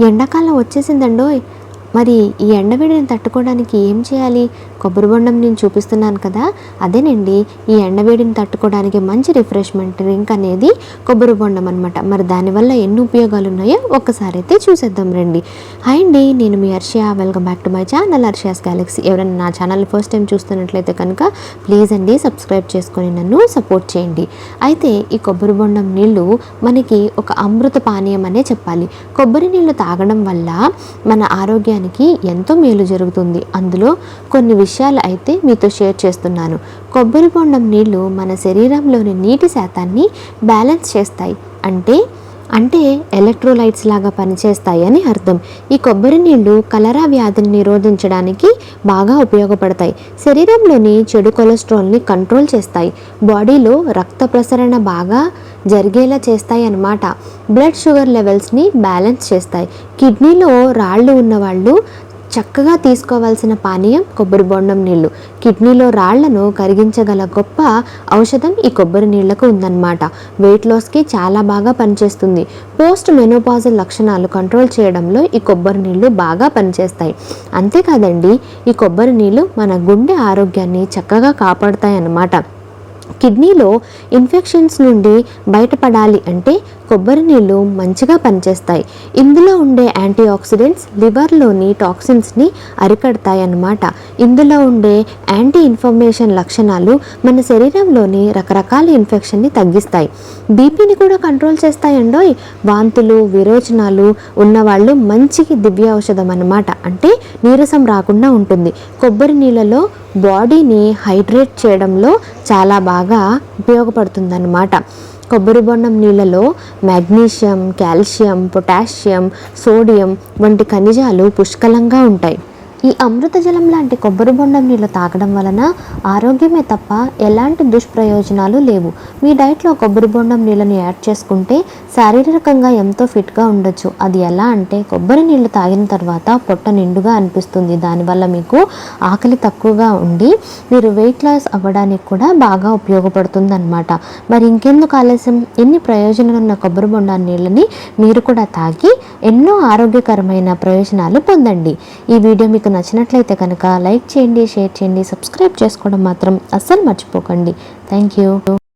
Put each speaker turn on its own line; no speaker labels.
ఎండాకాలం వచ్చేసిందండోయ్. మరి ఈ ఎండవేడిని తట్టుకోవడానికి ఏం చేయాలి? కొబ్బరి బొండం నేను చూపిస్తున్నాను కదా, అదేనండి ఈ ఎండవేడిని తట్టుకోవడానికి మంచి రిఫ్రెష్మెంట్ డ్రింక్ అనేది కొబ్బరి బొండం అనమాట. మరి దానివల్ల ఎన్ని ఉపయోగాలు ఉన్నాయో ఒక్కసారి అయితే చూసేద్దాం రండి. హాయ్ అండి, నేను మీ Harshiya. Welcome back to my channel Harshiya's galaxy. ఎవరైనా నా ఛానల్ ఫస్ట్ టైం చూస్తున్నట్లయితే కనుక ప్లీజ్ అండి సబ్స్క్రైబ్ చేసుకొని నన్ను సపోర్ట్ చేయండి. అయితే ఈ కొబ్బరి బొండం నీళ్ళు మనకి ఒక అమృత పానీయం అనే చెప్పాలి. కొబ్బరి నీళ్ళు తాగడం వల్ల మన ఆరోగ్యానికి ఎంతో మేలు జరుగుతుంది. అందులో కొన్ని విషయాలు అయితే మీతో షేర్ చేస్తున్నాను. కొబ్బరి బొండం నీళ్ళు మన శరీరంలోని నీటి శాతాన్ని బ్యాలెన్స్ చేస్తాయి. అంటే ఎలక్ట్రోలైట్స్ లాగా పనిచేస్తాయి అని అర్థం. ఈ కొబ్బరి నీళ్ళు కలరా వ్యాధిని నిరోధించడానికి బాగా ఉపయోగపడతాయి. శరీరంలోని చెడు కొలెస్ట్రాల్ని కంట్రోల్ చేస్తాయి. బాడీలో రక్త ప్రసరణ బాగా జరిగేలా చేస్తాయి అన్నమాట. బ్లడ్ షుగర్ లెవెల్స్ని బ్యాలెన్స్ చేస్తాయి. కిడ్నీలో రాళ్ళు ఉన్నవాళ్ళు చక్కగా తీసుకోవాల్సిన పానీయం కొబ్బరి బొండం నీళ్ళు. కిడ్నీలో రాళ్లను కరిగించగల గొప్ప ఔషధం ఈ కొబ్బరి నీళ్లకు ఉందన్నమాట. వెయిట్ లాస్కి చాలా బాగా పనిచేస్తుంది. పోస్ట్ మెనోపాజల్ లక్షణాలు కంట్రోల్ చేయడంలో ఈ కొబ్బరి నీళ్లు బాగా పనిచేస్తాయి. అంతేకాదండి, ఈ కొబ్బరి నీళ్లు మన గుండె ఆరోగ్యాన్ని చక్కగా కాపాడుతాయి అన్నమాట. కిడ్నీలో ఇన్ఫెక్షన్స్ నుండి బయటపడాలి అంటే కొబ్బరి నీళ్ళు మంచిగా పనిచేస్తాయి. ఇందులో ఉండే యాంటీ ఆక్సిడెంట్స్ లివర్లోని టాక్సిన్స్ని అరికడతాయి అన్నమాట. ఇందులో ఉండే యాంటీ ఇన్ఫ్లమేషన్ లక్షణాలు మన శరీరంలోని రకరకాల ఇన్ఫెక్షన్ని తగ్గిస్తాయి. బీపీని కూడా కంట్రోల్ చేస్తాయండోయ్. వాంతులు విరోచనాలు ఉన్నవాళ్ళు మంచి దివ్య ఔషధం అన్నమాట. అంటే నీరసం రాకుండా ఉంటుంది. కొబ్బరి నీళ్ళలో బాడీని హైడ్రేట్ చేయడంలో చాలా బాగా ఉపయోగపడుతుందన్నమాట. కొబ్బరి బొండం నీళ్ళలో మెగ్నీషియం, కాల్షియం, పొటాషియం, సోడియం వంటి ఖనిజాలు పుష్కలంగా ఉంటాయి. ఈ అమృత జలం లాంటి కొబ్బరి బొండం నీళ్ళు తాగడం వలన ఆరోగ్యమే తప్ప ఎలాంటి దుష్ప్రయోజనాలు లేవు. మీ డైట్లో కొబ్బరి బొండం నీళ్ళని యాడ్ చేసుకుంటే శారీరకంగా ఎంతో ఫిట్గా ఉండొచ్చు. అది ఎలా అంటే కొబ్బరి నీళ్ళు తాగిన తర్వాత పొట్ట నిండుగా అనిపిస్తుంది. దానివల్ల మీకు ఆకలి తక్కువగా ఉండి మీరు వెయిట్ లాస్ అవ్వడానికి కూడా బాగా ఉపయోగపడుతుంది అన్నమాట. మరి ఇంకెందుకు ఆలస్యం, ఎన్ని ప్రయోజనాలు ఉన్న కొబ్బరి బొండం నీళ్ళని మీరు కూడా తాగి ఎన్నో ఆరోగ్యకరమైన ప్రయోజనాలు పొందండి. ఈ వీడియో మీకు నచ్చినట్లయితే కనుక లైక్ చేయండి, షేర్ చేయండి, సబ్స్క్రైబ్ చేసుకోవడం మాత్రం అస్సలు మర్చిపోకండి. Thank you.